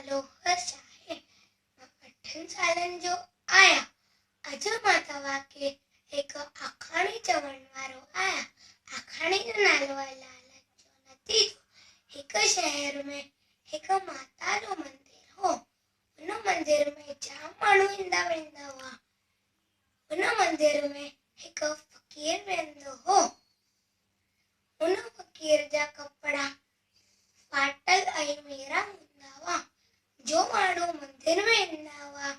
नालो हर्षा है। मां 8 सालनि जो आहियां। अॼु मां तव्हांखे हिकु आखाणी चवण वारो आहियां। आखाणी जो नालो आहे लालच जो नतीजो। हिकु शहर में हिकु माता जो मंदिर हो। उन मंदिर में जाम माण्हू ईंदा वेंदा हुआ। उन मंदिर में हिकु फ़कीर वेंदो हो। उन फ़कीर जा कपड़ा फाटल ऐं मेरा हूंदा हुआ। जो माण्हू मंदिर में ईंदा हुआ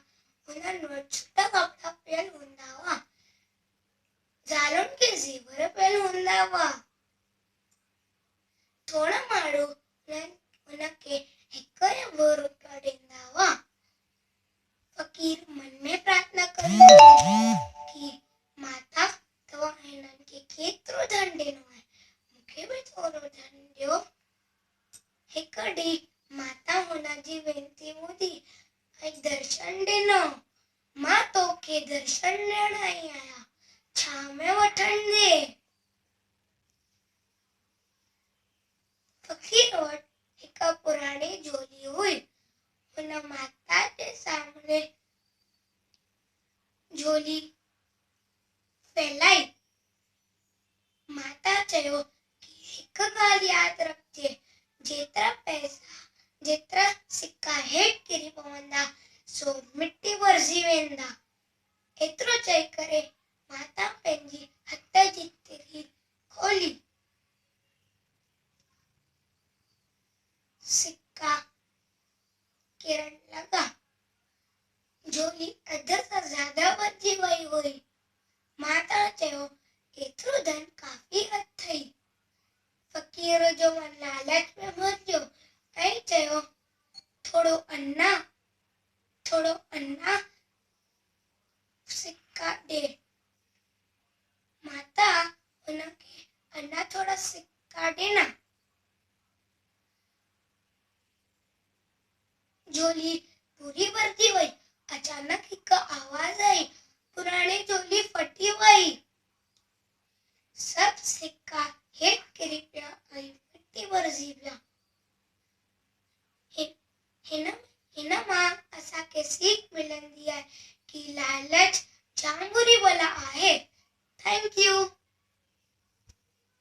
उन्हनि वटि छुटा कपड़ा पियल हूंदा हुआ। ज़ालुनि खे ज़ेवर पियल हूंदा हुआ। थोड़ा माण्हू उनखे 1 या 2 रुपया ॾींदा हुआ। फ़कीर मन में प्रार्थना कंदो कि माता तव्हां हिननि खे केतिरो धन ॾिनो आहे, मूंखे बि थोरो धन ॾियो। हिकु ॾींहुं माता हुनजी वेनती ॿुधी ऐं दर्शन ॾिनो। मां तोखे दर्शन ॾियण आई आहियां, छा में वठण दे। फ़कीर वटि हिकु पुराणी झोली हुई। हुन माता जे सामने झोली फैलाई। माता चयो कि हिकु ॻाल्हि यादि रखिजे, जेतिरा सिक्का हेठि किरी पवंदा सो मिटी भरिजी वेंदा। एतिरो चई करे माता पंहिंजी हथ जी तिरी खोली। सिक्का किरण लगा। झोली अध सां ज्यादा भरिजी वई हुई। माता चयो एतिरो धन काफ़ी अथई। फ़कीर जो मन लालच में भरियो ऐं चयो थोड़ो अन्ना सिक्का ॾे। माता उनखे अन्ना थोड़ा सिक्का ॾिना। झोली पूरी भरजी वई। अचानक हिकु आवाज आई, पुरानी झोली फटी वई। सब सिक्का हेठि किरी पिया ऐं मिटी भरिजी पिया। हिन मां असांखे सीख मिलंदी आहे कि लालच